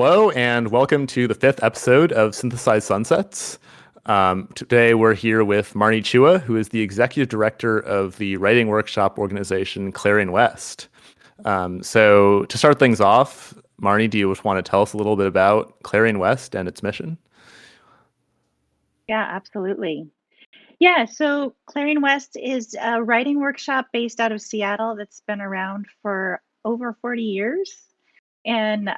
Hello, and welcome to the fifth episode of Synthesized Sunsets. Today, we're here with Marnee Chua, who is the executive director of the writing workshop organization Clarion West. To start things off, Marnee, do you just want to tell us a little bit about Clarion West and its mission? Yeah, absolutely. Yeah, so Clarion West is a writing workshop based out of Seattle that's been around for over 40 years. And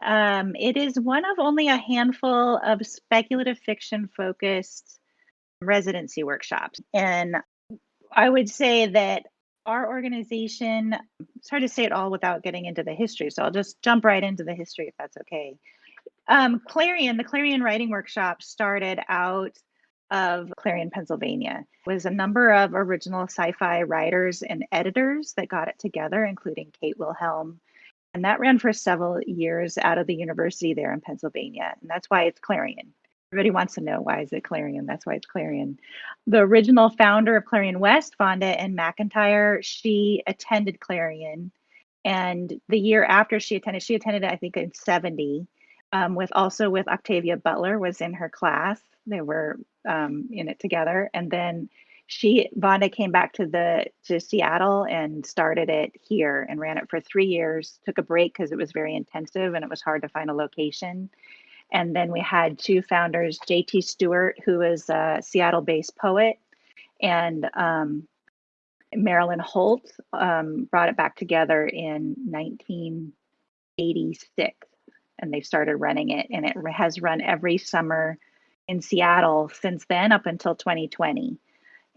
it is one of only a handful of speculative fiction focused residency workshops. And I would say that our organization, it's hard to say it all without getting into the history. So I'll just jump right into the history if that's okay. The Clarion Writing Workshop started out of Clarion, Pennsylvania. It was a number of original sci-fi writers and editors that got it together, including Kate Wilhelm. And that ran for several years out of the university there in Pennsylvania. And that's why it's Clarion. Everybody wants to know, why is it Clarion? That's why it's Clarion. The original founder of Clarion West, Vonda and McIntyre, she attended Clarion. And the year after she attended, I think, in 70, with Octavia Butler was in her class. They were in it together. And then Vonda came back to Seattle and started it here and ran it for 3 years, took a break because it was very intensive and it was hard to find a location. And then we had two founders, J.T. Stewart, who is a Seattle-based poet, and Marilyn Holt brought it back together in 1986, and they started running it, and it has run every summer in Seattle since then up until 2020.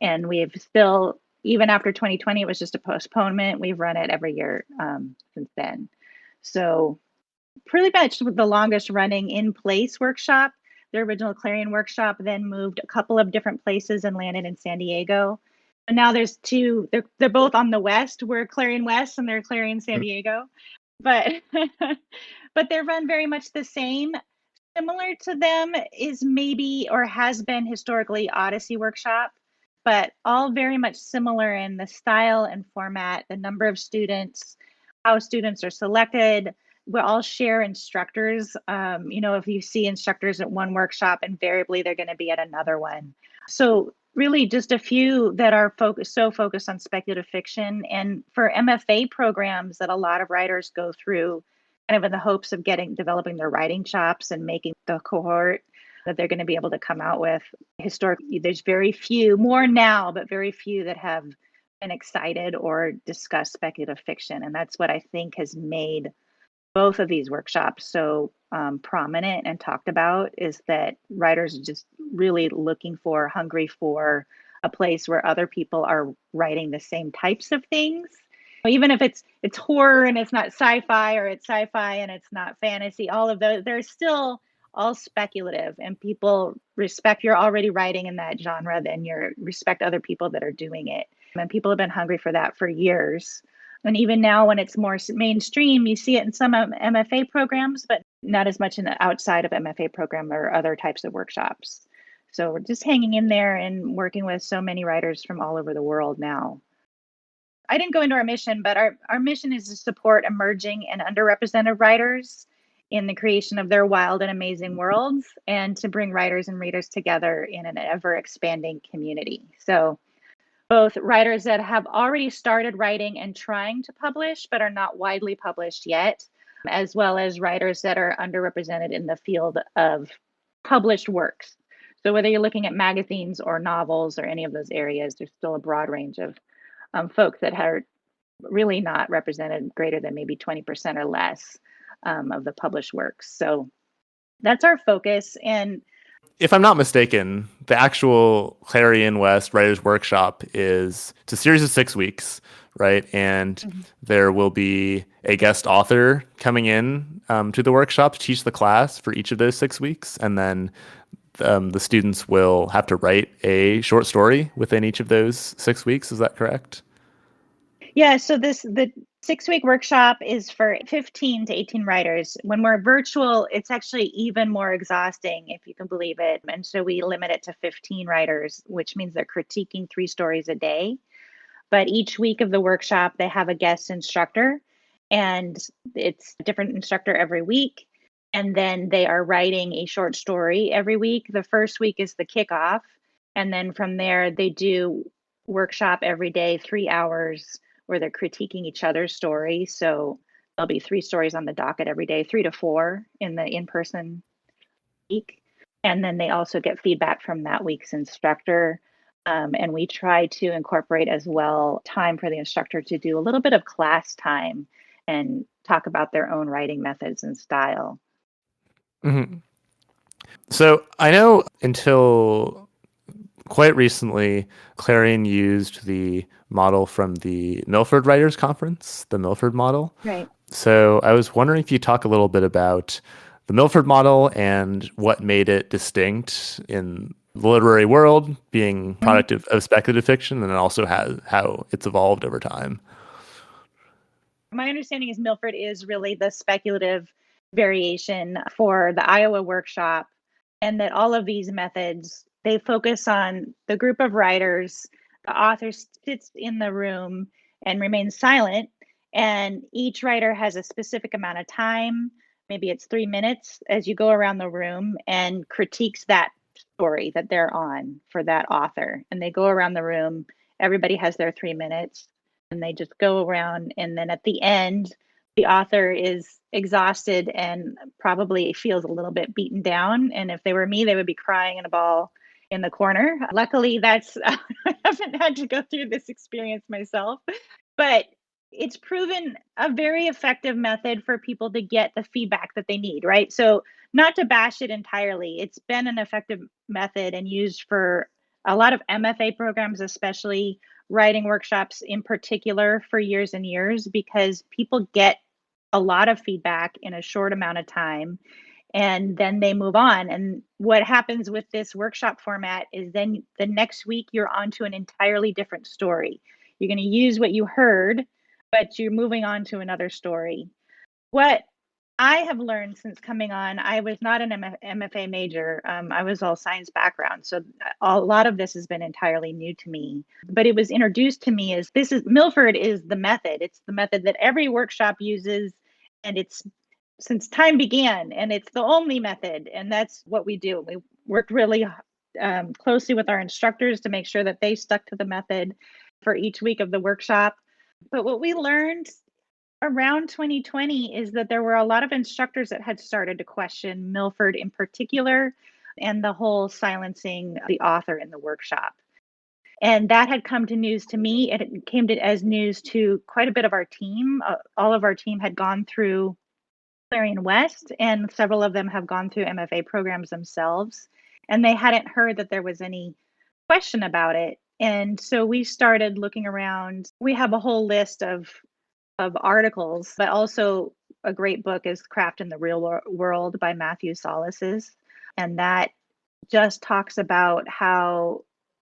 And we've still, even after 2020, it was just a postponement. We've run it every year since then. So pretty much the longest running in place workshop. The original Clarion workshop then moved a couple of different places and landed in San Diego. And now there's two, they're both on the west. We're Clarion West and they're Clarion San Diego. But but they're run very much the same. Similar to them is maybe or has been historically Odyssey Workshop, but all very much similar in the style and format, the number of students, how students are selected. We all share instructors. If you see instructors at one workshop, invariably they're going to be at another one. So really just a few that are focused on speculative fiction. And for MFA programs that a lot of writers go through, kind of in the hopes of developing their writing chops and making the cohort that they're going to be able to come out with. Historically, there's very few, more now, but very few that have been excited or discussed speculative fiction. And that's what I think has made both of these workshops so prominent and talked about, is that writers are just really hungry for a place where other people are writing the same types of things. Even if it's horror and it's not sci-fi, or it's sci-fi and it's not fantasy, all of those, they're still all speculative, and people respect, you're already writing in that genre, then you respect other people that are doing it. And people have been hungry for that for years. And even now, when it's more mainstream, you see it in some MFA programs, but not as much in the outside of MFA program or other types of workshops. So we're just hanging in there and working with so many writers from all over the world now. I didn't go into our mission, but our mission is to support emerging and underrepresented writers in the creation of their wild and amazing worlds, and to bring writers and readers together in an ever expanding community. So both writers that have already started writing and trying to publish, but are not widely published yet, as well as writers that are underrepresented in the field of published works. So whether you're looking at magazines or novels or any of those areas, there's still a broad range of folks that are really not represented, greater than maybe 20% or less of the published works. So that's our focus. And If I'm not mistaken, the actual Clarion West Writers Workshop it's a series of 6 weeks, right? And there will be a guest author coming in to the workshop to teach the class for each of those 6 weeks. And then the students will have to write a short story within each of those 6 weeks. Is that correct? yeah, so the 6-week workshop is for 15 to 18 writers. When we're virtual, it's actually even more exhausting, if you can believe it. And so we limit it to 15 writers, which means they're critiquing 3 stories a day. But each week of the workshop, they have a guest instructor, and it's a different instructor every week. And then they are writing a short story every week. The first week is the kickoff. And then from there, they do workshop every day, 3 hours, where they're critiquing each other's story. So there'll be 3 stories on the docket every day, 3 to 4 in the in-person week. And then they also get feedback from that week's instructor. And we try to incorporate as well time for the instructor to do a little bit of class time and talk about their own writing methods and style. Mm-hmm. So I know until quite recently, Clarion used the model from the Milford Writers Conference, the Milford Model. Right. So I was wondering if you talk a little bit about the Milford Model and what made it distinct in the literary world, being product of speculative fiction, and then also how it's evolved over time. My understanding is Milford is really the speculative variation for the Iowa workshop, and that all of these methods, they focus on the group of writers. The author sits in the room and remains silent, and each writer has a specific amount of time. Maybe it's 3 minutes as you go around the room and critiques that story that they're on for that author. And they go around the room, everybody has their 3 minutes, and they just go around. And then at the end, the author is exhausted and probably feels a little bit beaten down. And if they were me, they would be crying in a ball in the corner. Luckily, that's I haven't had to go through this experience myself, but it's proven a very effective method for people to get the feedback that they need, right? So, not to bash it entirely, it's been an effective method and used for a lot of MFA programs, especially writing workshops in particular, for years and years, because people get a lot of feedback in a short amount of time and then they move on. And what happens with this workshop format is then the next week you're on to an entirely different story. You're going to use what you heard, but you're moving on to another story. What I have learned since coming on, I was not an MFA major. I was all science background. So a lot of this has been entirely new to me. But it was introduced to me as Milford is the method. It's the method that every workshop uses. And it's since time began. And it's the only method. And that's what we do. We worked really closely with our instructors to make sure that they stuck to the method for each week of the workshop. But what we learned around 2020 is that there were a lot of instructors that had started to question Milford in particular and the whole silencing the author in the workshop. And that had come to news to me. It came to as news to quite a bit of our team. All of our team had gone through Clarion West, and several of them have gone through MFA programs themselves. And they hadn't heard that there was any question about it. And so we started looking around. We have a whole list of articles, but also a great book is Craft in the Real World by Matthew Solis's. And that just talks about how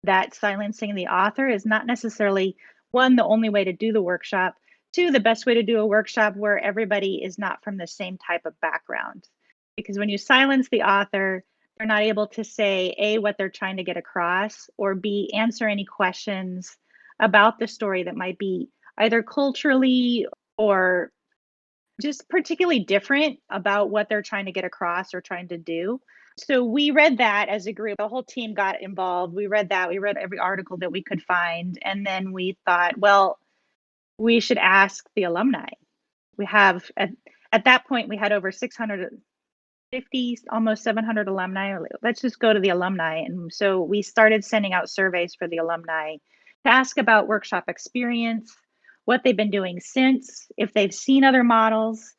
that silencing the author is not necessarily, one, the only way to do the workshop, two, the best way to do a workshop where everybody is not from the same type of background. Because when you silence the author, they're not able to say, A, what they're trying to get across, or B, answer any questions about the story that might be either culturally or just particularly different about what they're trying to get across or trying to do. So we read that as a group. The whole team got involved. We read that. We read every article that we could find. And then we thought, well, we should ask the alumni. We have, at that point, we had over 650, almost 700 alumni. Let's just go to the alumni. And so we started sending out surveys for the alumni to ask about workshop experience, what they've been doing since, if they've seen other models.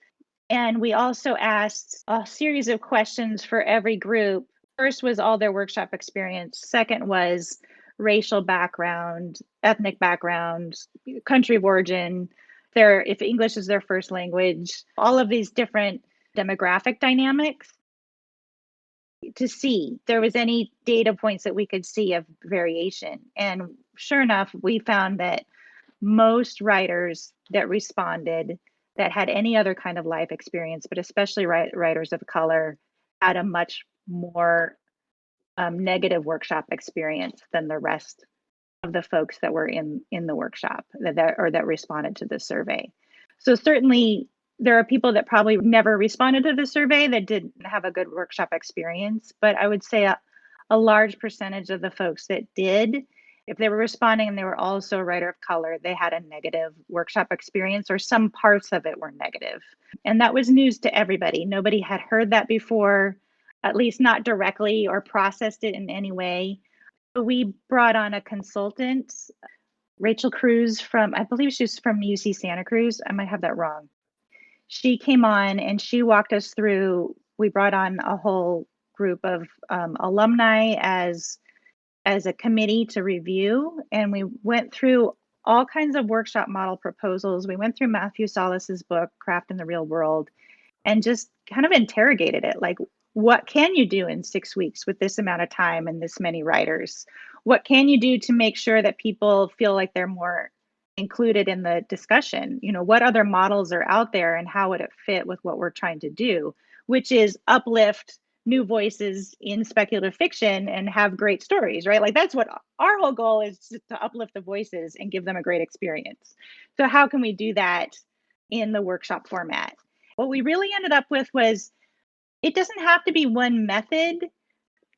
And we also asked a series of questions for every group. First was all their workshop experience. Second was racial background, ethnic background, country of origin, if English is their first language, all of these different demographic dynamics to see if there was any data points that we could see of variation. And sure enough, we found that most writers that responded that had any other kind of life experience, but especially writers of color, had a much more negative workshop experience than the rest of the folks that were in the workshop that responded to the survey. So certainly there are people that probably never responded to the survey that didn't have a good workshop experience, but I would say a large percentage of the folks that did, if they were responding and they were also a writer of color, they had a negative workshop experience, or some parts of it were negative. And that was news to everybody. Nobody had heard that before, at least not directly or processed it in any way. So we brought on a consultant, Rachel Cruz from, I believe she's from UC Santa Cruz. I might have that wrong. She came on and she walked us through. We brought on a whole group of alumni as a committee to review, and we went through all kinds of workshop model proposals. We went through Matthew Salas's book, Craft in the Real World, and just kind of interrogated it. Like, what can you do in 6 weeks with this amount of time and this many writers? What can you do to make sure that people feel like they're more included in the discussion? You know, what other models are out there and how would it fit with what we're trying to do, which is uplift new voices in speculative fiction and have great stories, right? Like, that's what our whole goal is, to uplift the voices and give them a great experience. So how can we do that in the workshop format? What we really ended up with was, it doesn't have to be one method.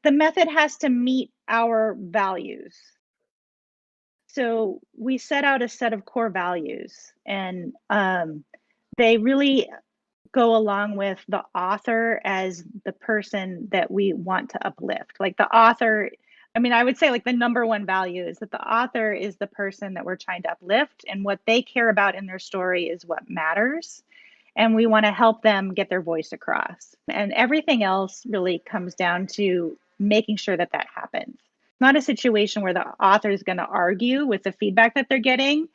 The method has to meet our values. So we set out a set of core values, and they really go along with the author as the person that we want to uplift. Like, the author, I mean, I would say, like, the number one value is that the author is the person that we're trying to uplift, and what they care about in their story is what matters. And we want to help them get their voice across. And everything else really comes down to making sure that that happens. Not a situation where the author is going to argue with the feedback that they're getting.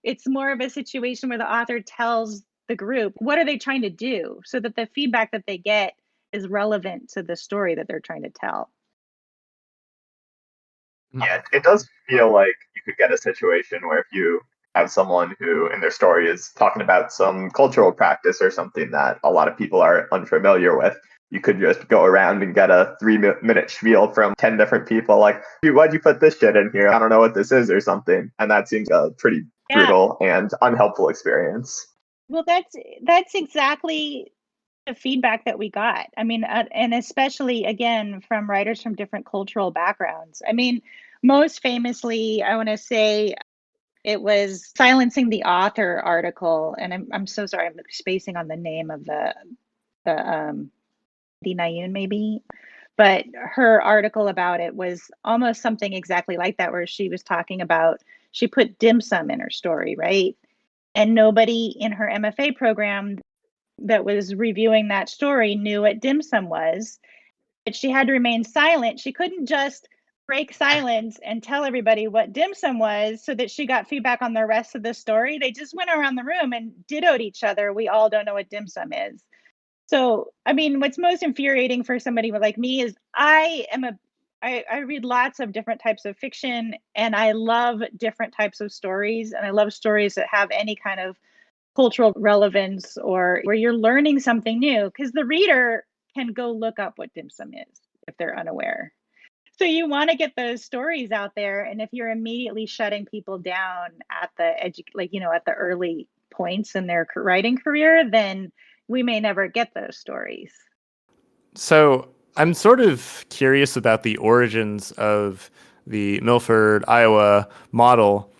It's more of a situation where the author tells the group, what are they trying to do, so that the feedback that they get is relevant to the story that they're trying to tell. Yeah, it does feel like you could get a situation where if you have someone who in their story is talking about some cultural practice or something that a lot of people are unfamiliar with, you could just go around and get a 3-minute spiel from 10 different people like, why'd you put this shit in here? I don't know what this is or something. And that seems a pretty brutal and unhelpful experience. Well, that's exactly the feedback that we got. I mean, and especially, again, from writers from different cultural backgrounds. I mean, most famously, I want to say it was Silencing the Author article. And I'm so sorry, I'm spacing on the name of the Nayun maybe. But her article about it was almost something exactly like that, where she was talking about, she put dim sum in her story, right? And nobody in her MFA program that was reviewing that story knew what dim sum was, but she had to remain silent. She couldn't just break silence and tell everybody what dim sum was so that she got feedback on the rest of the story. They just went around the room and dittoed each other. We all don't know what dim sum is. So, I mean, what's most infuriating for somebody like me is I read lots of different types of fiction, and I love different types of stories, and I love stories that have any kind of cultural relevance or where you're learning something new, because the reader can go look up what dim sum is if they're unaware. So you want to get those stories out there, and if you're immediately shutting people down at the at the early points in their writing career, then we may never get those stories. So I'm sort of curious about the origins of the Milford, Iowa model,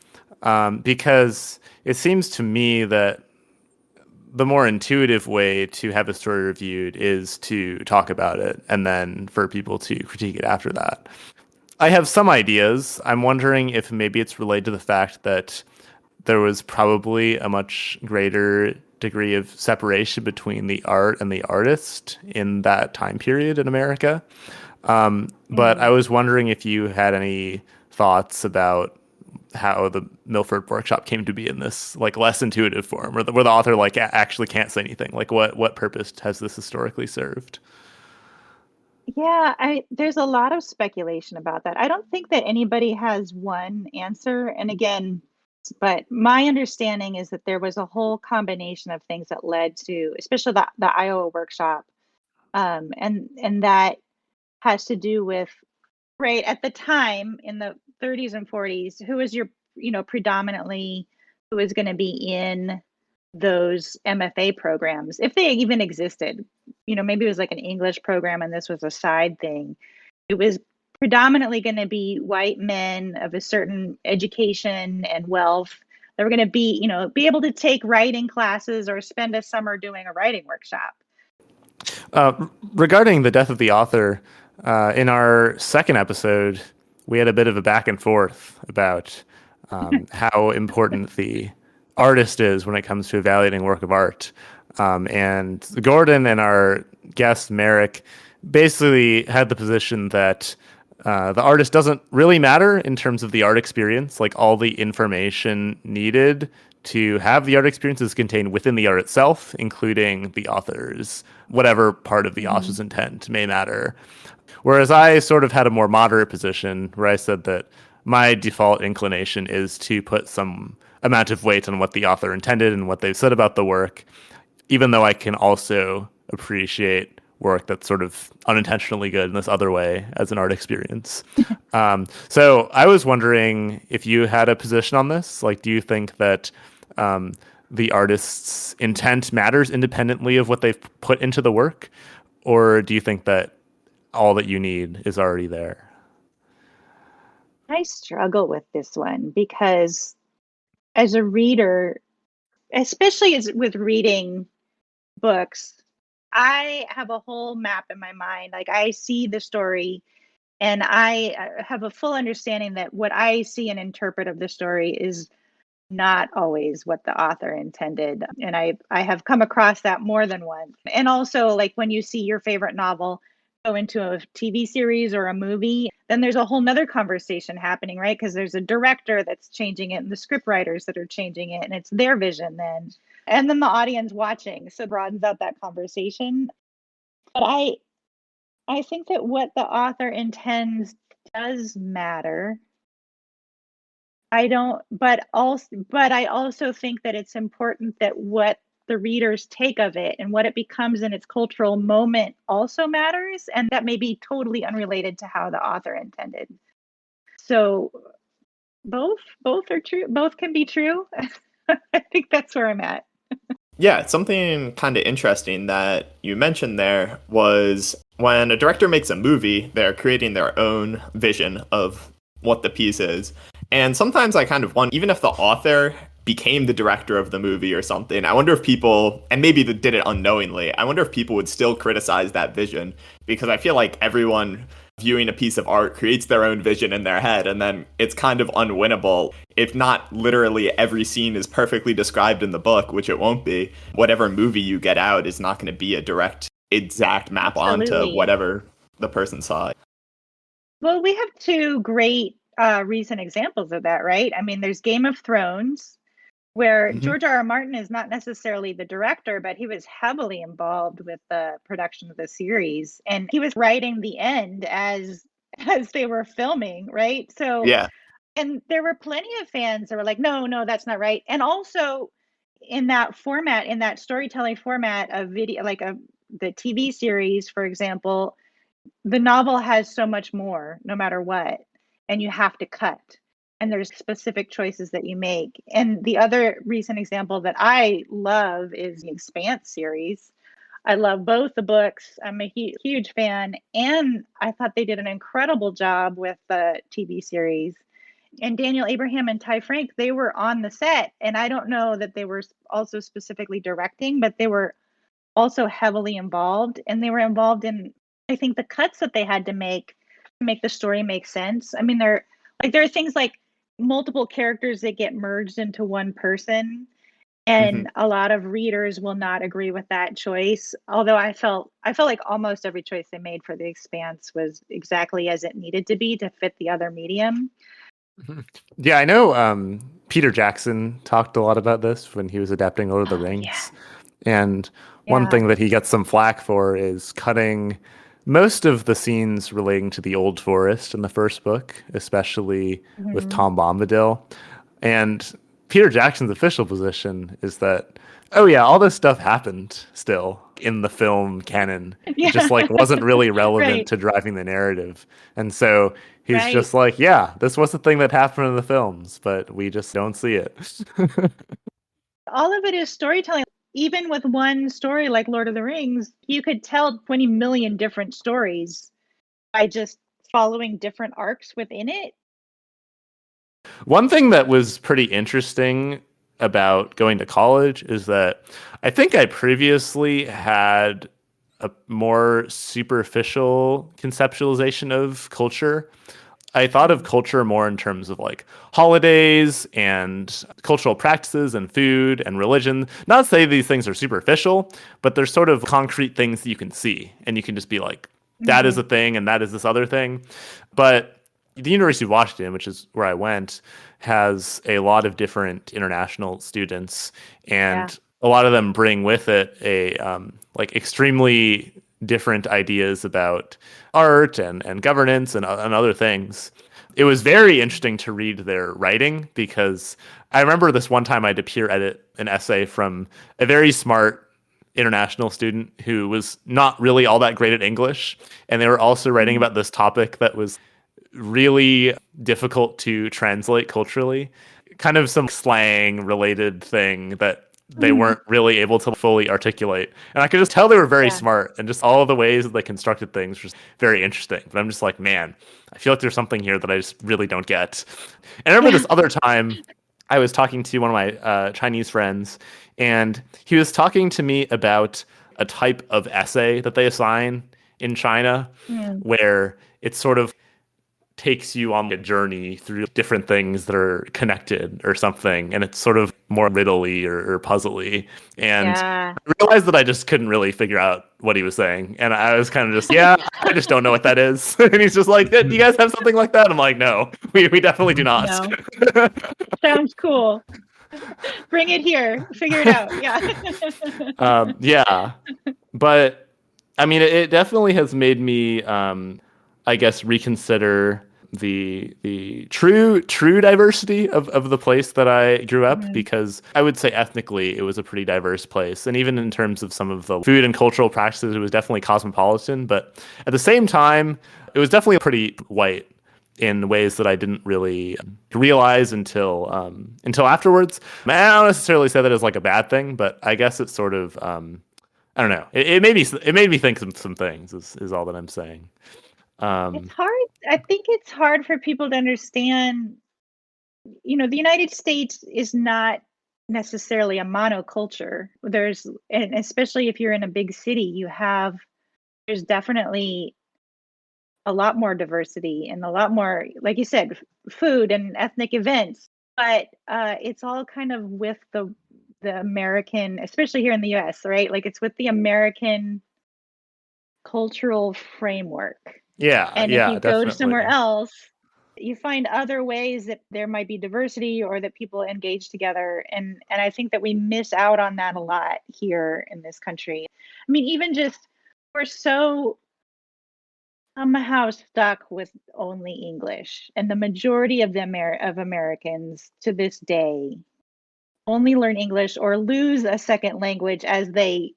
because it seems to me that the more intuitive way to have a story reviewed is to talk about it and then for people to critique it after that. I have some ideas. I'm wondering if maybe it's related to the fact that there was probably a much greater degree of separation between the art and the artist in that time period in America. But I was wondering if you had any thoughts about how the Milford workshop came to be in this like less intuitive form, where the author like actually can't say anything. Like what purpose has this historically served? Yeah, there's a lot of speculation about that. I don't think that anybody has one answer. And again, but my understanding is that there was a whole combination of things that led to, especially the Iowa workshop, and that has to do with, right, at the time in the 30s and 40s, who was your, predominantly who was going to be in those MFA programs, if they even existed. Maybe it was like an English program and this was a side thing. It was predominantly going to be white men of a certain education and wealth. They were going to be able to take writing classes or spend a summer doing a writing workshop. Regarding the death of the author, in our second episode, we had a bit of a back and forth about how important the artist is when it comes to evaluating work of art. And Gordon and our guest, Merrick, basically had the position that the artist doesn't really matter in terms of the art experience. Like, all the information needed to have the art experience is contained within the art itself, including the author's, whatever part of the author's intent may matter. Whereas I sort of had a more moderate position where I said that my default inclination is to put some amount of weight on what the author intended and what they've said about the work, even though I can also appreciate work that's sort of unintentionally good in this other way as an art experience. So I was wondering if you had a position on this. Like, do you think that the artist's intent matters independently of what they've put into the work? Or do you think that all that you need is already there? I struggle with this one because as a reader, especially with reading books, I have a whole map in my mind. Like, I see the story and I have a full understanding that what I see and interpret of the story is not always what the author intended. And I have come across that more than once. And also, like, when you see your favorite novel go into a TV series or a movie, then there's a whole nother conversation happening, right? Because there's a director that's changing it and the script writers that are changing it, and it's their vision then. And then the audience watching. So it broadens out that conversation. But I think that what the author intends does matter. I also think that it's important that what the readers take of it and what it becomes in its cultural moment also matters, and that may be totally unrelated to how the author intended. So both are true. Both can be true. I think that's where I'm at. Yeah, something kind of interesting that you mentioned there was when a director makes a movie, they're creating their own vision of what the piece is. And sometimes I kind of wonder, even if the author became the director of the movie or something, I wonder if people, and maybe they did it unknowingly, I wonder if people would still criticize that vision, because I feel like everyone viewing a piece of art creates their own vision in their head, and then it's kind of unwinnable. If not literally every scene is perfectly described in the book, which it won't be, whatever movie you get out is not going to be a direct, exact map onto whatever the person saw. Well, we have two great recent examples of that, right? I mean, there's Game of Thrones, where George R.R. Martin is not necessarily the director, but he was heavily involved with the production of the series, and he was writing the end as they were filming, right? So yeah, and there were plenty of fans that were like, no, that's not right. And also in that format, in that storytelling format of video, like the TV series, for example, the novel has so much more, no matter what, and you have to cut. And there's specific choices that you make. And the other recent example that I love is the Expanse series. I love both the books. I'm a huge fan. And I thought they did an incredible job with the TV series. And Daniel Abraham and Ty Frank, they were on the set. And I don't know that they were also specifically directing, but they were also heavily involved. And they were involved in, I think, the cuts that they had to make the story make sense. I mean, there are things like multiple characters that get merged into one person, and a lot of readers will not agree with that choice. Although I felt like almost every choice they made for The Expanse was exactly as it needed to be to fit the other medium. Yeah, I know Peter Jackson talked a lot about this when he was adapting Lord of the Rings. Yeah. And one thing that he gets some flack for is cutting most of the scenes relating to the Old Forest in the first book, especially with Tom Bombadil. And Peter Jackson's official position is that, oh yeah, all this stuff happened still in the film canon. Yeah. It just wasn't really relevant to driving the narrative. And so he's just like, yeah, this was the thing that happened in the films, but we just don't see it. All of it is storytelling. Even with one story like Lord of the Rings, you could tell 20 million different stories by just following different arcs within it. One thing that was pretty interesting about going to college is that I think I previously had a more superficial conceptualization of culture. I thought of culture more in terms of like holidays and cultural practices and food and religion. Not to say these things are superficial, but they're sort of concrete things that you can see and you can just be like, that is a thing and that is this other thing. But the University of Washington, which is where I went, has a lot of different international students, and a lot of them bring with it a like extremely different ideas about art and governance and other things. It was very interesting to read their writing because I remember this one time I had to peer edit an essay from a very smart international student who was not really all that great at English, and they were also writing about this topic that was really difficult to translate culturally, kind of some slang related thing that they weren't really able to fully articulate. And I could just tell they were very smart, and just all of the ways that they constructed things was very interesting. But I'm just like, man, I feel like there's something here that I just really don't get. And I remember this other time I was talking to one of my Chinese friends, and he was talking to me about a type of essay that they assign in China where it's sort of takes you on a journey through different things that are connected or something, and it's sort of more riddly or puzzly. And I realized that I just couldn't really figure out what he was saying, and I was kind of just, I just don't know what that is. And he's just like, do you guys have something like that? I'm like, no, we definitely do not. No. Sounds cool. Bring it here. Figure it out. Yeah. But I mean, it definitely has made me I guess reconsider the true diversity of the place that I grew up, because I would say ethnically it was a pretty diverse place, and even in terms of some of the food and cultural practices, it was definitely cosmopolitan. But at the same time, it was definitely pretty white in ways that I didn't really realize until afterwards. I don't necessarily say that as like a bad thing, but I guess it's sort of I don't know. It made me think some things is all that I'm saying. It's hard. I think it's hard for people to understand. The United States is not necessarily a monoculture. And especially if you're in a big city, there's definitely a lot more diversity and a lot more, like you said, food and ethnic events. But it's all kind of with the American, especially here in the US, right? Like it's with the American cultural framework. And if you go somewhere else, you find other ways that there might be diversity or that people engage together. And I think that we miss out on that a lot here in this country. I mean, even just we're so somehow stuck with only English. And the majority of of Americans to this day only learn English or lose a second language as they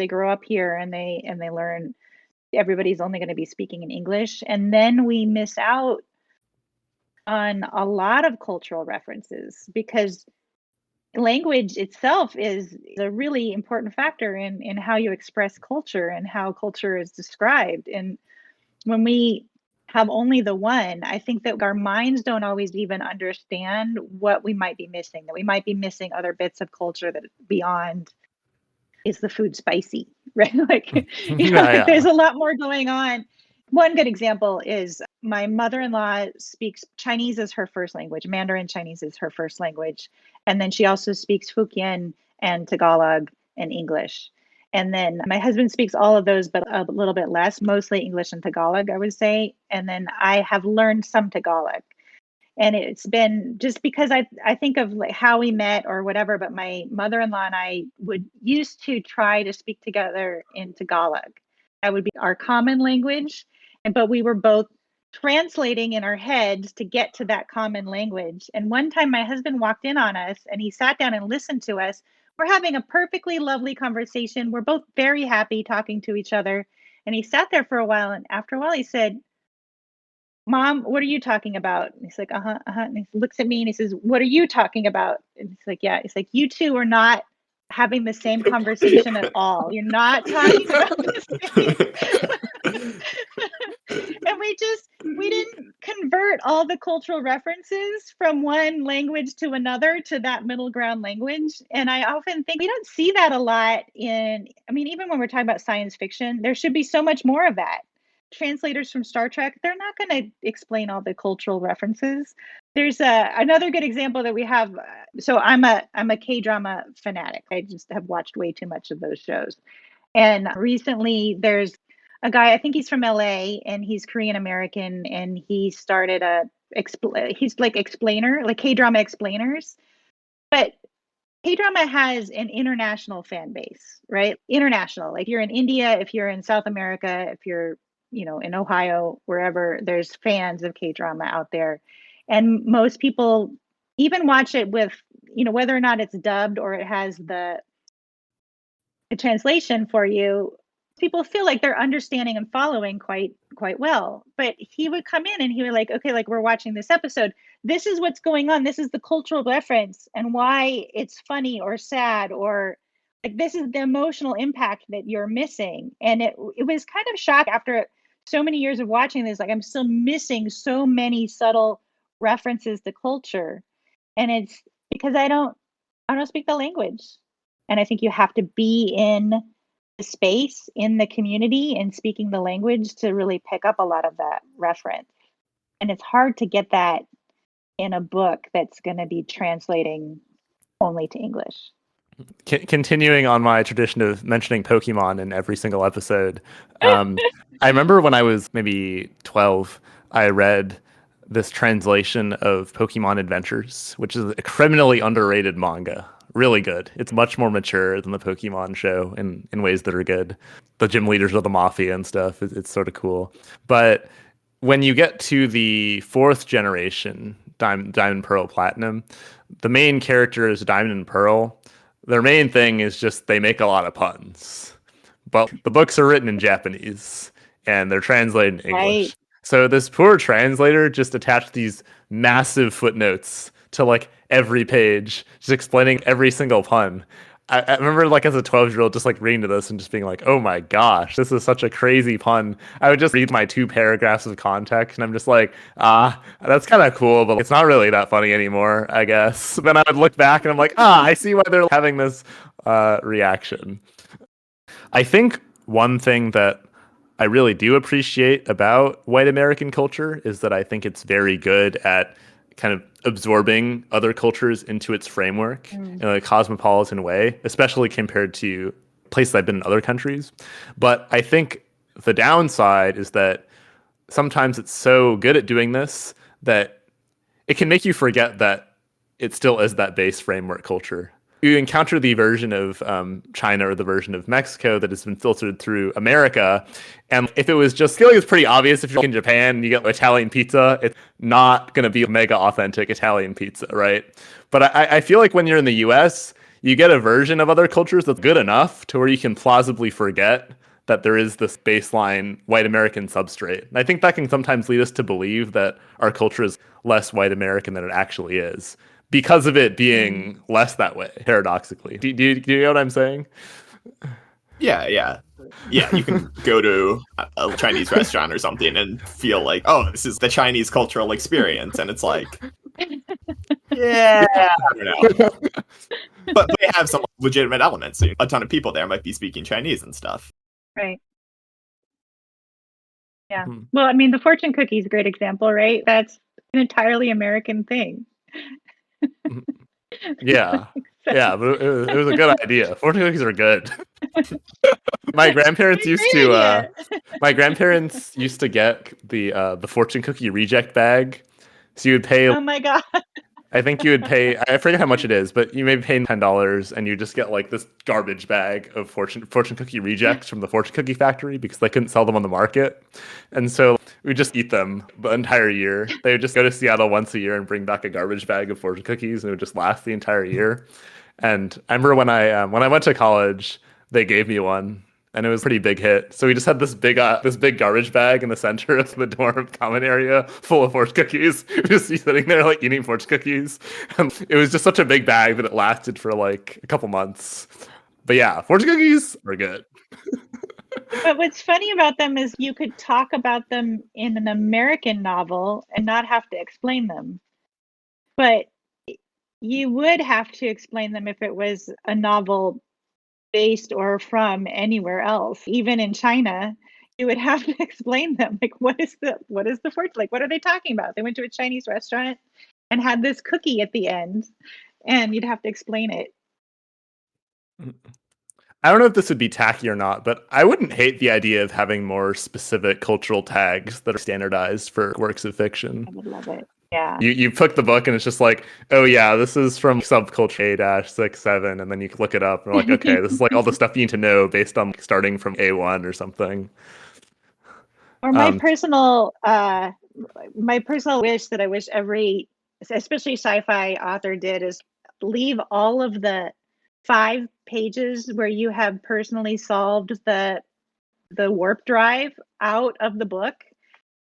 grow up here, and they learn everybody's only going to be speaking in English. And then we miss out on a lot of cultural references, because language itself is a really important factor in how you express culture and how culture is described. And when we have only the one, I think that our minds don't always even understand what we might be missing, that we might be missing other bits of culture that beyond, is the food spicy, right? Like, there's a lot more going on. One good example is my mother-in-law speaks Chinese as her first language. Mandarin Chinese is her first language. And then she also speaks Hokkien and Tagalog and English. And then my husband speaks all of those, but a little bit less, mostly English and Tagalog, I would say. And then I have learned some Tagalog. And it's been just because I think of like how we met or whatever, but my mother-in-law and I used to try to speak together in Tagalog. That would be our common language. But we were both translating in our heads to get to that common language. And one time my husband walked in on us and he sat down and listened to us. We're having a perfectly lovely conversation. We're both very happy talking to each other. And he sat there for a while. And after a while, he said, Mom, what are you talking about? And he's like, uh-huh, uh-huh. And he looks at me and he says, what are you talking about? And he's like, yeah. It's like, you two are not having the same conversation at all. You're not talking about the same. And we didn't convert all the cultural references from one language to another to that middle ground language. And I often think we don't see that a lot even when we're talking about science fiction, there should be so much more of that. Translators from Star Trek, they're not going to explain all the cultural references. There's another good example that we have. So I'm a K-drama fanatic. I just have watched way too much of those shows. And recently there's a guy, I think he's from LA and he's Korean American, and he started he's like explainer, like K-drama explainers. But K-drama has an international fan base, right? International. Like you're in India, if you're in South America, if you're, in Ohio, wherever, there's fans of K-drama out there. And most people even watch it with, whether or not it's dubbed or it has the translation for you, people feel like they're understanding and following quite well. But he would come in and he would like, okay, like we're watching this episode. This is what's going on. This is the cultural reference and why it's funny or sad, or like this is the emotional impact that you're missing. And it was kind of shock after so many years of watching this. Like I'm still missing so many subtle references to culture, and it's because I don't speak the language. And I think you have to be in the space, in the community, and speaking the language to really pick up a lot of that reference. And it's hard to get that in a book that's going to be translating only to English. Continuing on my tradition of mentioning Pokemon in every single episode, I remember when I was maybe 12, I read this translation of Pokemon Adventures, which is a criminally underrated manga. Really good. It's much more mature than the Pokemon show in ways that are good. The gym leaders of the mafia and stuff, it's sort of cool. But when you get to the 4th generation, Diamond, Pearl, Platinum, the main character is Diamond and Pearl. Their main thing is just they make a lot of puns. But the books are written in Japanese and they're translated in English. Right. So this poor translator just attached these massive footnotes to like every page, just explaining every single pun. I remember like as a 12-year-old just like reading to this and just being like, oh my gosh, this is such a crazy pun. I would just read my 2 paragraphs of context and I'm just like, that's kind of cool, but it's not really that funny anymore, I guess. Then I would look back and I'm like, I see why they're having this reaction. I think one thing that I really do appreciate about white American culture is that I think it's very good at kind of absorbing other cultures into its framework in a cosmopolitan way, especially compared to places I've been in other countries. But I think the downside is that sometimes it's so good at doing this that it can make you forget that it still is that base framework culture. You encounter the version of China or the version of Mexico that has been filtered through America. And if it was just, I feel like it's pretty obvious if you're in Japan and you get Italian pizza, it's not going to be mega authentic Italian pizza, right? But I feel like when you're in the US, you get a version of other cultures that's good enough to where you can plausibly forget that there is this baseline white American substrate. And I think that can sometimes lead us to believe that our culture is less white American than it actually is, because of it being less that way, paradoxically. Do you know what I'm saying? Yeah. You can go to a Chinese restaurant or something and feel like, oh, this is the Chinese cultural experience. And it's like, yeah, I don't know. But they have some legitimate elements. A ton of people there might be speaking Chinese and stuff. Right. Yeah. Well, I mean, the fortune cookie is a great example, right? That's an entirely American thing. Yeah, but it was a good idea. Fortune cookies are good. My grandparents used to get the fortune cookie reject bag. So you would pay. Oh my god! I think you would pay. I forget how much it is, but you may pay $10, and you just get like this garbage bag of fortune cookie rejects from the fortune cookie factory because they couldn't sell them on the market, and so we just eat them the entire year. They would just go to Seattle once a year and bring back a garbage bag of fortune cookies, and it would just last the entire year. And I remember when I went to college, they gave me one, and it was a pretty big hit. So we just had this big garbage bag in the center of the dorm common area full of fortune cookies. We just sitting there like eating fortune cookies. And it was just such a big bag that it lasted for like a couple months. But yeah, fortune cookies are good. But what's funny about them is you could talk about them in an American novel and not have to explain them. But you would have to explain them if it was a novel based or from anywhere else. Even in China, you would have to explain them. Like, what is the fortune? Like, what are they talking about? They went to a Chinese restaurant and had this cookie at the end, and you'd have to explain it. I don't know if this would be tacky or not, but I wouldn't hate the idea of having more specific cultural tags that are standardized for works of fiction. I would love it. Yeah. You pick the book and it's just like, oh yeah, this is from subculture A-67, and then you look it up and like, okay, this is like all the stuff you need to know based on starting from A1 or something. Or my personal wish that I wish every, especially sci-fi author did, is leave all of the 5 pages where you have personally solved the warp drive out of the book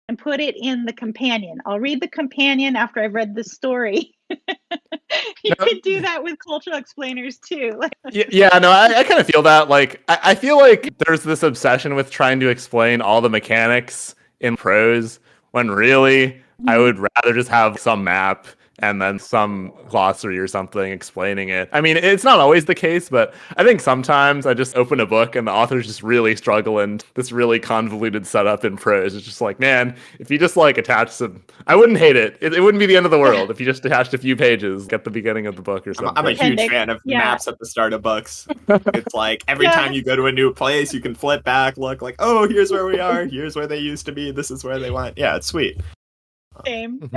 and put it in the companion. I'll read the companion after I've read the story. You could do that with cultural explainers too. Yeah, no, I kind of feel that. Like, I feel like there's this obsession with trying to explain all the mechanics in prose when really I would rather just have some map and then some glossary or something explaining it. I mean, it's not always the case, but I think sometimes I just open a book and the author's just really struggling this really convoluted setup in prose. It's just like, man, if you just like attach some, I wouldn't hate it. It wouldn't be the end of the world if you just attached a few pages at the beginning of the book or something. I'm a huge fan of maps at the start of books. It's like every time you go to a new place, you can flip back, look like, oh, here's where we are. Here's where they used to be. This is where they went. Yeah, it's sweet. Same.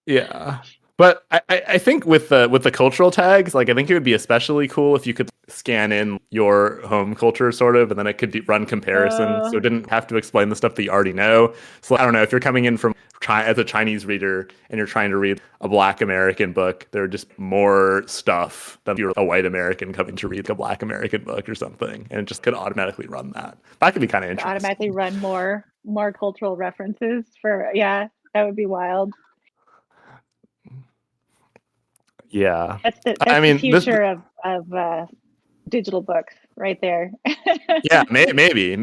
Yeah. But I think with the cultural tags, like I think it would be especially cool if you could scan in your home culture sort of, and then it could run comparisons, so it didn't have to explain the stuff that you already know. So I don't know, if you're coming in from as a Chinese reader and you're trying to read a Black American book, there are just more stuff than if you're a white American coming to read a Black American book or something, and it just could automatically run that. That could be kind of interesting. Automatically run more cultural references for that would be wild. Yeah, that's the future of digital books right there. Yeah, maybe.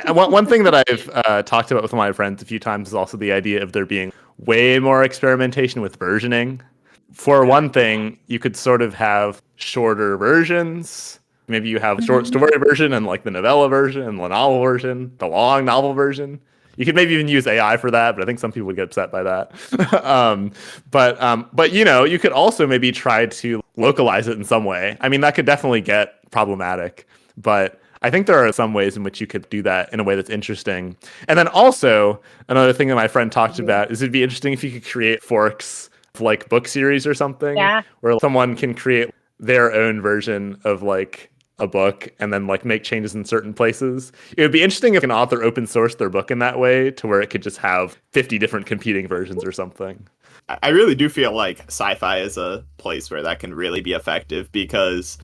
One thing that I've talked about with my friends a few times is also the idea of there being way more experimentation with versioning. For one thing, you could sort of have shorter versions. Maybe you have a short story version and like the novella version and the novel version, the long novel version. You could maybe even use AI for that, but I think some people would get upset by that. But you know, you could also maybe try to localize it in some way. I mean, that could definitely get problematic, but I think there are some ways in which you could do that in a way that's interesting. And then also another thing that my friend talked about is it'd be interesting if you could create forks of like book series or something, where someone can create their own version of like a book and then like make changes in certain places. It would be interesting if an author open sourced their book in that way to where it could just have 50 different competing versions or something. I really do feel like sci-fi is a place where that can really be effective, because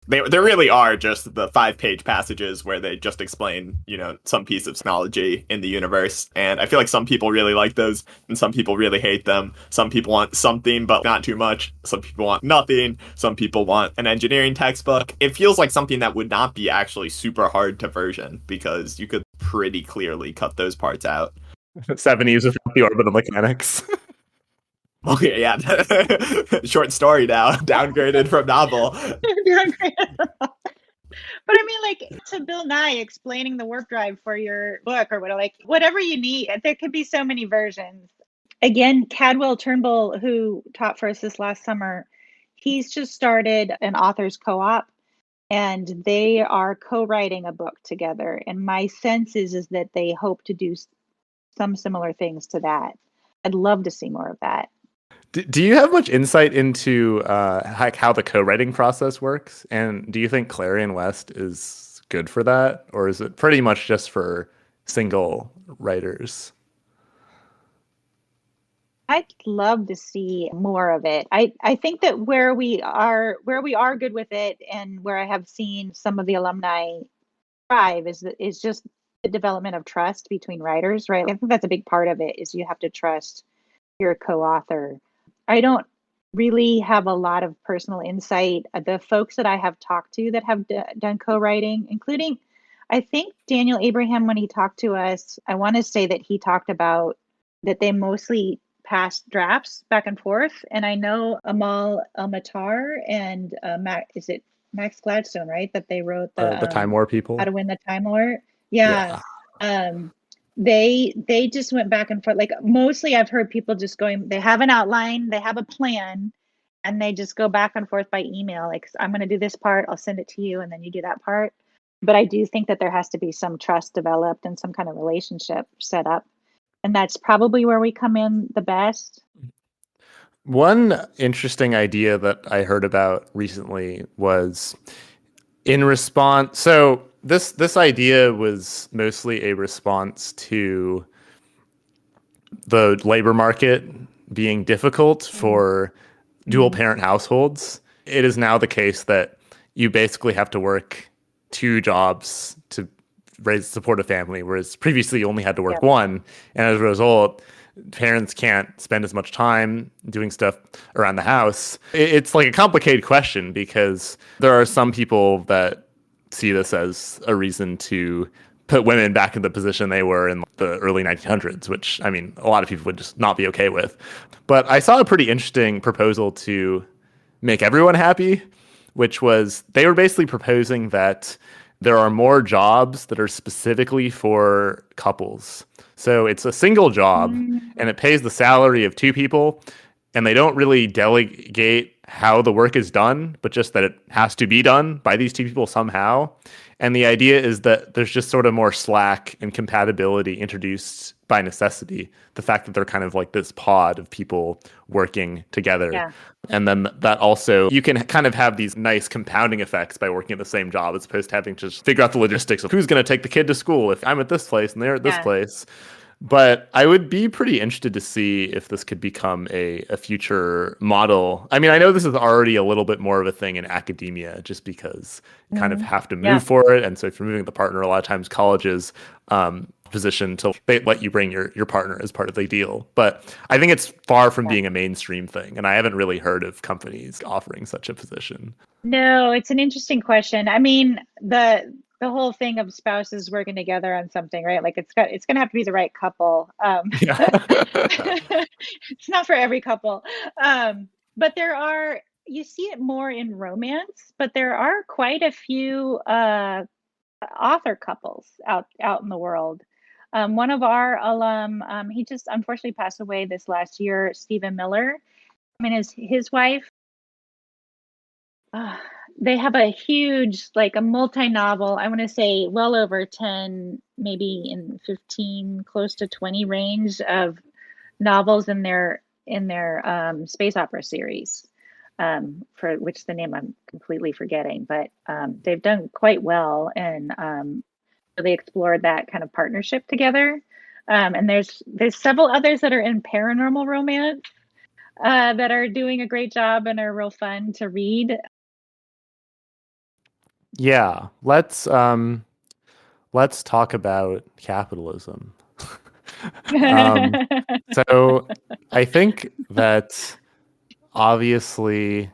there really are just the 5-page passages where they just explain, you know, some piece of technology in the universe. And I feel like some people really like those and some people really hate them. Some people want something, but not too much. Some people want nothing. Some people want an engineering textbook. It feels like something that would not be actually super hard to version, because you could pretty clearly cut those parts out. 70s without the orbital mechanics. Okay, yeah. Short story now, downgraded from novel. But I mean, like, to Bill Nye explaining the warp drive for your book or whatever you need, there could be so many versions. Again, Cadwell Turnbull, who taught for us this last summer, he's just started an author's co-op, and they are co-writing a book together. And my sense is that they hope to do some similar things to that. I'd love to see more of that. Do you have much insight into how the co-writing process works? And do you think Clarion West is good for that? Or is it pretty much just for single writers? I'd love to see more of it. I think that where we are good with it, and where I have seen some of the alumni thrive is just the development of trust between writers, right? I think that's a big part of it, is you have to trust your co-author. I don't really have a lot of personal insight. The folks that I have talked to that have done co-writing, including, I think, Daniel Abraham, when he talked to us, I want to say that he talked about that they mostly passed drafts back and forth. And I know Amal Al-Matar and Max Gladstone, right? That they wrote the Time War people. How to Win the Time War. Yeah. They just went back and forth. Like, mostly I've heard people just going, they have an outline, they have a plan, and they just go back and forth by email. Like, I'm going to do this part, I'll send it to you, and then you do that part. But I do think that there has to be some trust developed and some kind of relationship set up. And that's probably where we come in the best. One interesting idea that I heard about recently was in response. So this idea was mostly a response to the labor market being difficult for dual parent households. It is now the case that you basically have to work 2 jobs to support a family, whereas previously you only had to work 1. And as a result, parents can't spend as much time doing stuff around the house. It's like a complicated question, because there are some people that see this as a reason to put women back in the position they were in the early 1900s, which, I mean, a lot of people would just not be okay with. But I saw a pretty interesting proposal to make everyone happy, which was they were basically proposing that there are more jobs that are specifically for couples. So it's a single job and it pays the salary of 2 people, and they don't really delegate how the work is done, but just that it has to be done by these 2 people somehow. And the idea is that there's just sort of more slack and compatibility introduced by necessity. The fact that they're kind of like this pod of people working together. Yeah. And then that also, you can kind of have these nice compounding effects by working at the same job, as opposed to having to just figure out the logistics of who's going to take the kid to school if I'm at this place and they're at this place. But I would be pretty interested to see if this could become a future model. I mean, I know this is already a little bit more of a thing in academia, just because you kind of have to move for it. And so if you're moving with the partner, a lot of times colleges position to they let you bring your partner as part of the deal. But I think it's far from being a mainstream thing. And I haven't really heard of companies offering such a position. No, it's an interesting question. I mean, the whole thing of spouses working together on something, right? Like, it's going to have to be the right couple. It's not for every couple. But you see it more in romance, but there are quite a few author couples out in the world. One of our alum, he just unfortunately passed away this last year, Stephen Miller. I mean, his wife, they have a huge, like a multi-novel, I want to say well over 10, maybe in 15, close to 20 range of novels in their space opera series, for which the name I'm completely forgetting, but they've done quite well and really explored that kind of partnership together. And there's several others that are in paranormal romance that are doing a great job and are real fun to read. Yeah, let's talk about capitalism. So I think that obviously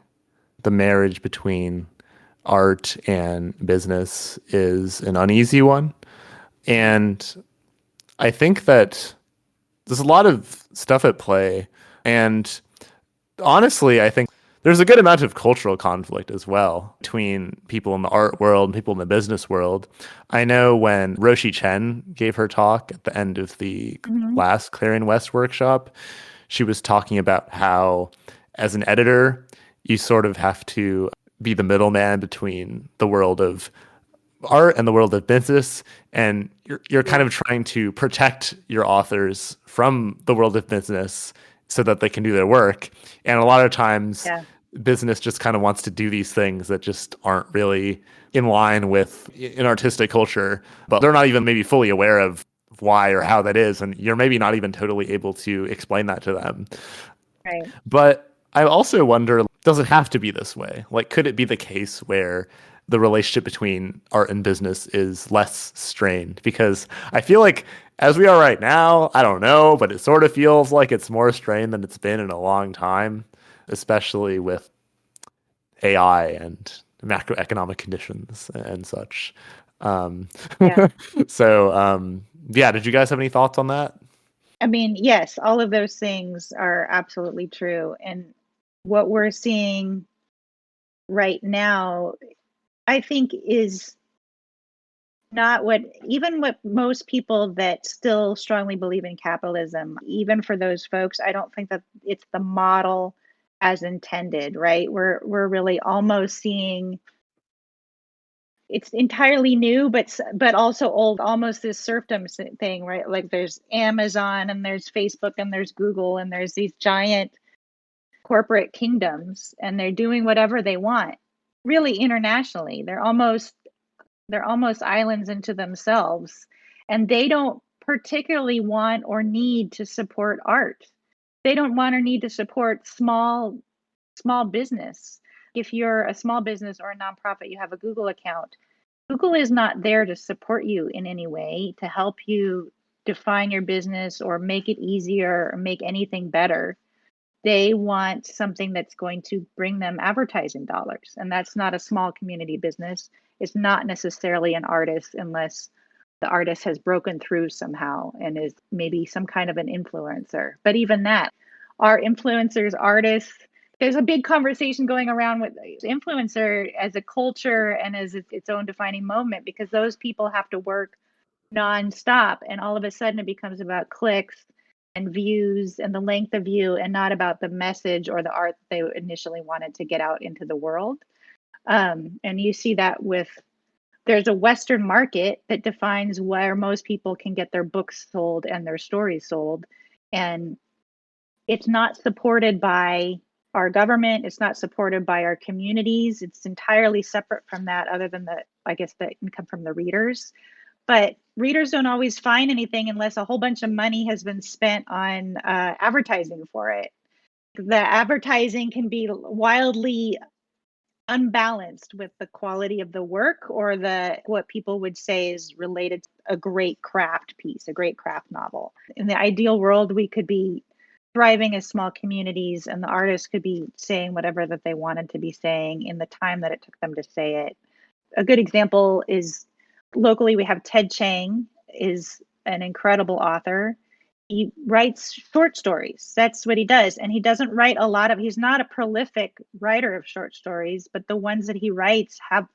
the marriage between art and business is an uneasy one. And I think that there's a lot of stuff at play. And honestly, I think there's a good amount of cultural conflict as well between people in the art world and people in the business world. I know when Roshi Chen gave her talk at the end of the last Clarion West workshop, she was talking about how, as an editor, you sort of have to be the middleman between the world of art and the world of business, and you're kind of trying to protect your authors from the world of business so that they can do their work. And a lot of times business just kind of wants to do these things that just aren't really in line with an artistic culture, but they're not even maybe fully aware of why or how that is, and you're maybe not even totally able to explain that to them. Right. But I also wonder, does it have to be this way? Like, could it be the case where the relationship between art and business is less strained, because I feel like as we are right now, I don't know, but it sort of feels like it's more strained than it's been in a long time, especially with AI and macroeconomic conditions and such. Yeah. Yeah, did you guys have any thoughts on that? I mean, yes, all of those things are absolutely true. And what we're seeing right now, I think, is not what most people that still strongly believe in capitalism, even for those folks, I don't think that it's the model as intended, right? We're really almost seeing it's entirely new, but also old, almost this serfdom thing, right? Like there's Amazon and there's Facebook and there's Google and there's these giant corporate kingdoms, and they're doing whatever they want, really internationally. They're almost islands into themselves, and they don't particularly want or need to support art. They don't want or need to support small business. If you're a small business or a nonprofit, you have a Google account. Google is not there to support you in any way, to help you define your business or make it easier or make anything better. They want something that's going to bring them advertising dollars. And that's not a small community business. It's not necessarily an artist, unless the artist has broken through somehow and is maybe some kind of an influencer. But even that, are influencers artists? There's a big conversation going around with influencer as a culture and as its own defining moment, because those people have to work nonstop, and all of a sudden it becomes about clicks and views and the length of view, and not about the message or the art they initially wanted to get out into the world. And you see that there's a Western market that defines where most people can get their books sold and their stories sold. And it's not supported by our government. It's not supported by our communities. It's entirely separate from that, other than the income from the readers. But readers don't always find anything unless a whole bunch of money has been spent on advertising for it. The advertising can be wildly unbalanced with the quality of the work, or what people would say is related to a great craft piece, a great craft novel. In the ideal world, we could be thriving as small communities, and the artists could be saying whatever that they wanted to be saying in the time that it took them to say it. A good example is, locally, we have Ted Chiang, is an incredible author. He writes short stories. That's what he does. And he doesn't write he's not a prolific writer of short stories, but the ones that he writes have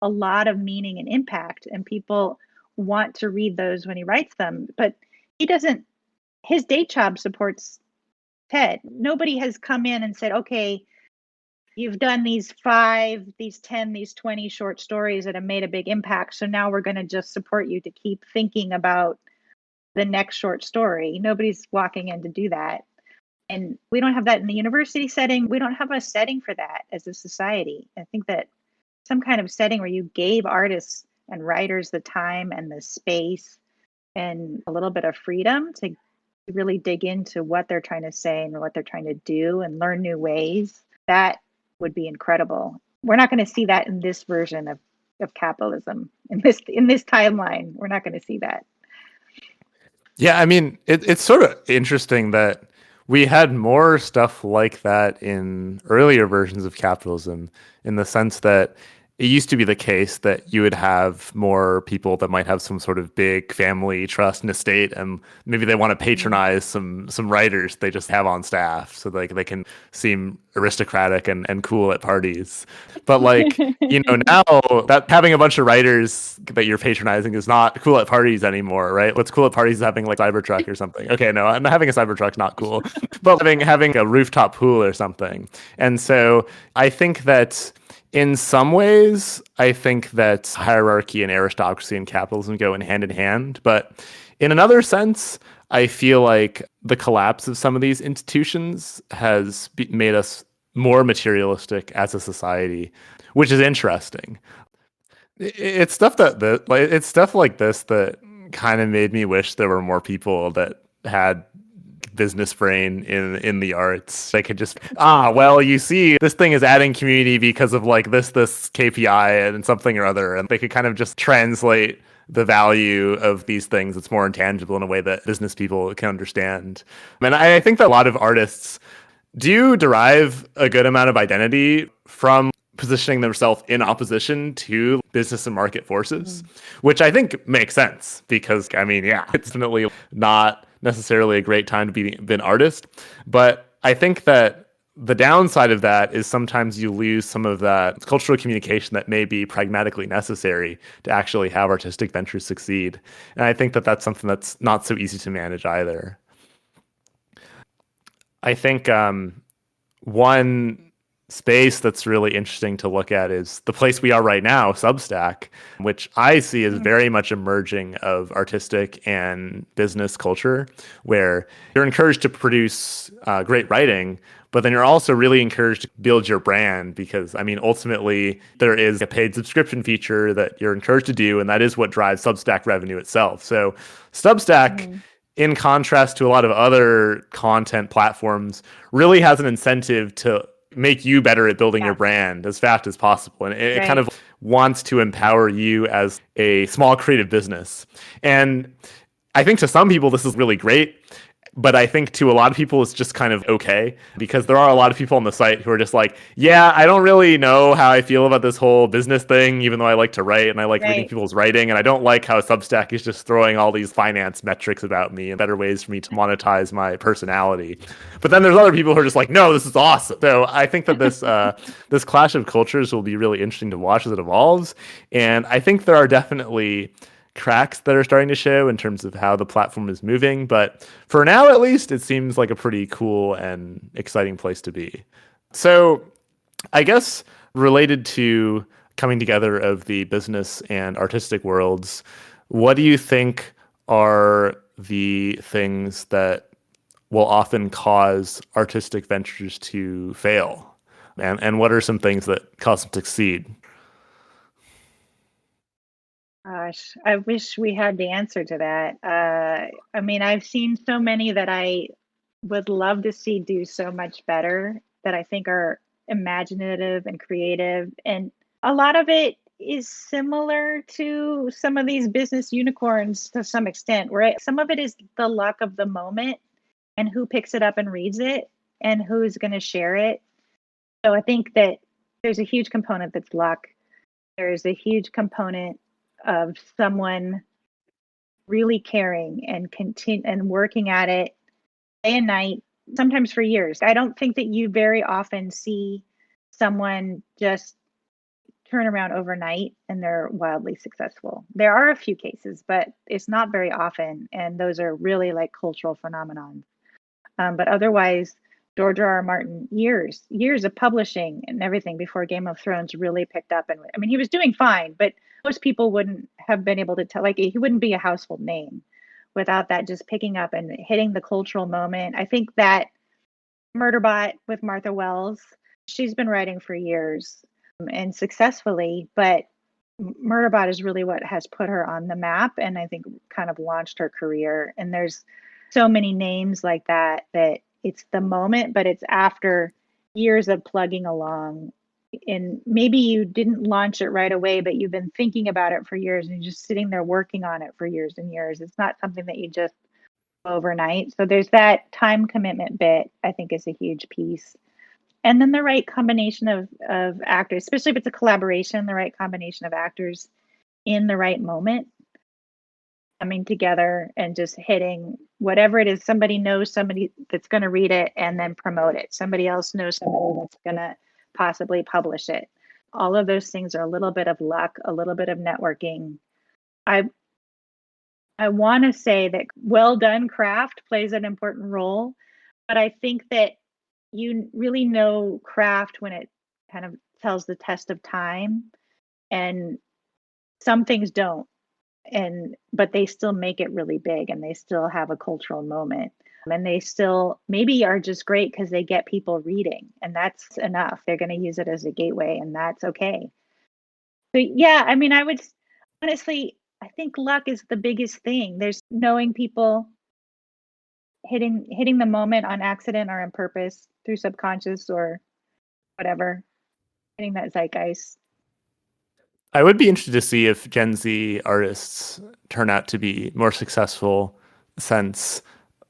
a lot of meaning and impact, and people want to read those when he writes them. But his day job supports Ted. Nobody has come in and said, okay, you've done these 5, these 10, these 20 short stories that have made a big impact, so now we're going to just support you to keep thinking about the next short story. Nobody's walking in to do that. And we don't have that in the university setting. We don't have a setting for that as a society. I think that some kind of setting where you gave artists and writers the time and the space and a little bit of freedom to really dig into what they're trying to say and what they're trying to do and learn new ways, that would be incredible. We're not going to see that in this version of capitalism, in this timeline. We're not going to see that. Yeah, I mean, it's sort of interesting that we had more stuff like that in earlier versions of capitalism, in the sense that it used to be the case that you would have more people that might have some sort of big family trust and estate, and maybe they want to patronize some writers they just have on staff, so they can seem aristocratic and cool at parties. But now that having a bunch of writers that you're patronizing is not cool at parties anymore, right? What's cool at parties is having like Cybertruck or something. Okay, no, and having a Cybertruck's not cool, but having a rooftop pool or something. And so I think that in some ways, I think that hierarchy and aristocracy and capitalism go in hand. But in another sense, I feel like the collapse of some of these institutions has made us more materialistic as a society, which is interesting. It's stuff it's stuff like this that kind of made me wish there were more people that had business brain in the arts. They could just, well, you see, this thing is adding community because of like this KPI and something or other. And they could kind of just translate the value of these things. It's more intangible in a way that business people can understand. And I think that a lot of artists do derive a good amount of identity from positioning themselves in opposition to business and market forces, which I think makes sense because, I mean, yeah, it's definitely not necessarily a great time to be an artist. But I think that the downside of that is sometimes you lose some of that cultural communication that may be pragmatically necessary to actually have artistic ventures succeed. And I think that that's something that's not so easy to manage either. I think one space that's really interesting to look at is the place we are right now, Substack, which I see as very much emerging of artistic and business culture, where you're encouraged to produce great writing, but then you're also really encouraged to build your brand because, I mean, ultimately there is a paid subscription feature that you're encouraged to do, and that is what drives Substack revenue itself. So Substack, in contrast to a lot of other content platforms, really has an incentive to make you better at building your brand as fast as possible. And it kind of wants to empower you as a small creative business. And I think to some people, this is really great. But I think to a lot of people, it's just kind of okay, because there are a lot of people on the site who are just like, yeah, I don't really know how I feel about this whole business thing, even though I like to write and I like reading people's writing. And I don't like how Substack is just throwing all these finance metrics about me and better ways for me to monetize my personality. But then there's other people who are just like, no, this is awesome. So I think that this this clash of cultures will be really interesting to watch as it evolves. And I think there are definitely cracks that are starting to show in terms of how the platform is moving. But for now, at least, it seems like a pretty cool and exciting place to be. So I guess related to coming together of the business and artistic worlds, what do you think are the things that will often cause artistic ventures to fail? And what are some things that cause them to succeed? Gosh, I wish we had the answer to that. I mean, I've seen so many that I would love to see do so much better that I think are imaginative and creative. And a lot of it is similar to some of these business unicorns to some extent, right? Some of it is the luck of the moment and who picks it up and reads it and who's going to share it. So I think that there's a huge component that's luck. There's a huge component of someone really caring and working at it day and night, sometimes for years. I don't think that you very often see someone just turn around overnight and they're wildly successful. There are a few cases, but it's not very often, and those are really like cultural phenomenons. But otherwise, George R. R. Martin, years of publishing and everything before Game of Thrones really picked up. And I mean, he was doing fine, but most people wouldn't have been able to tell, like, he wouldn't be a household name without that just picking up and hitting the cultural moment. I think that Murderbot with Martha Wells, she's been writing for years and successfully, but Murderbot is really what has put her on the map and I think kind of launched her career. And there's so many names like that it's the moment, but it's after years of plugging along. And maybe you didn't launch it right away, but you've been thinking about it for years and you're just sitting there working on it for years and years. It's not something that you just overnight. So there's that time commitment bit, I think, is a huge piece. And then the right combination of actors, especially if it's a collaboration, the right combination of actors in the right moment coming together and just hitting whatever it is. Somebody knows somebody that's going to read it and then promote it. Somebody else knows somebody that's going to possibly publish it. All of those things are a little bit of luck, a little bit of networking. I want to say that well done craft plays an important role, but I think that you really know craft when it kind of tells the test of time, and some things don't. But they still make it really big and they still have a cultural moment, and they still maybe are just great because they get people reading, and that's enough. They're going to use it as a gateway, and that's okay. So yeah, I mean, I would honestly, I think luck is the biggest thing. There's knowing people hitting the moment on accident or on purpose through subconscious or whatever, hitting that zeitgeist. I would be interested to see if Gen Z artists turn out to be more successful, since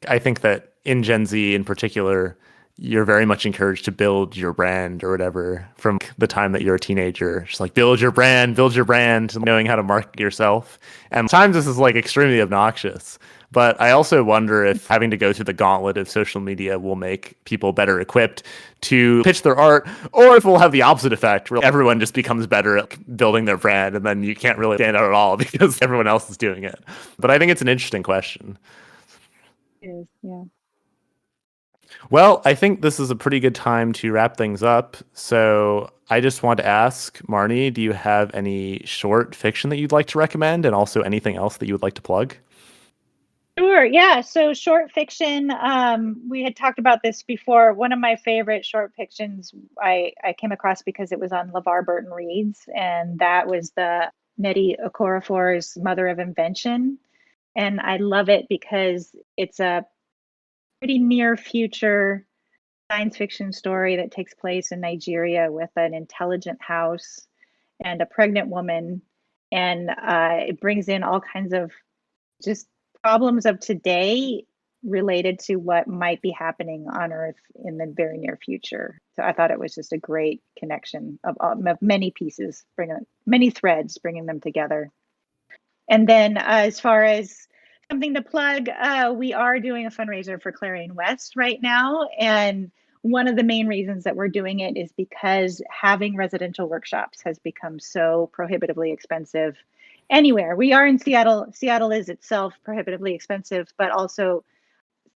I think that in Gen Z in particular, you're very much encouraged to build your brand or whatever from the time that you're a teenager. Just like build your brand, knowing how to market yourself. And sometimes this is like extremely obnoxious. But I also wonder if having to go through the gauntlet of social media will make people better equipped to pitch their art, or if we'll have the opposite effect where everyone just becomes better at building their brand and then you can't really stand out at all because everyone else is doing it. But I think it's an interesting question. It is, yeah. Well, I think this is a pretty good time to wrap things up. So I just want to ask, Marnee, do you have any short fiction that you'd like to recommend, and also anything else that you would like to plug? Sure. Yeah. So short fiction, we had talked about this before. One of my favorite short fictions I came across because it was on LeVar Burton Reads, and that was the Nnedi Okorafor's Mother of Invention. And I love it because it's a pretty near future science fiction story that takes place in Nigeria with an intelligent house and a pregnant woman. And it brings in all kinds of just problems of today related to what might be happening on Earth in the very near future. So I thought it was just a great connection of many pieces, many threads, bringing them together. And then as far as something to plug, we are doing a fundraiser for Clarion West right now. And one of the main reasons that we're doing it is because having residential workshops has become so prohibitively expensive anywhere. We are in Seattle. Seattle is itself prohibitively expensive, but also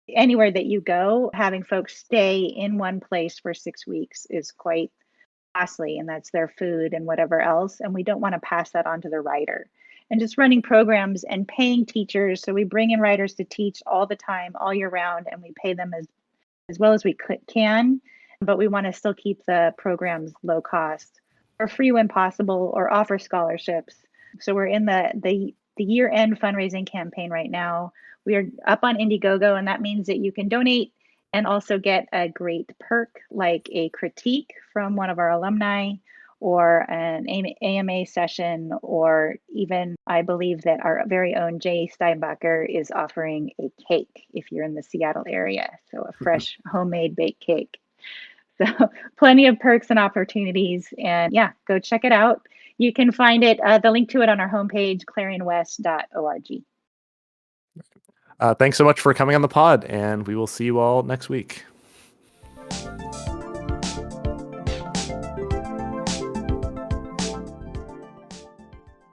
anywhere that you go, having folks stay in one place for 6 weeks is quite costly, and that's their food and whatever else. And we don't want to pass that on to the writer. And just running programs and paying teachers. So we bring in writers to teach all the time, all year round, and we pay them as well as we can. But we want to still keep the programs low cost or free when possible, or offer scholarships. So we're in the year-end fundraising campaign right now. We are up on Indiegogo, and that means that you can donate and also get a great perk like a critique from one of our alumni, or an AMA session, or even I believe that our very own Jay Steinbacher is offering a cake if you're in the Seattle area. So a fresh homemade baked cake. So plenty of perks and opportunities. And yeah, go check it out. You can find it, the link to it on our homepage, clarionwest.org. Thanks so much for coming on the pod, and we will see you all next week.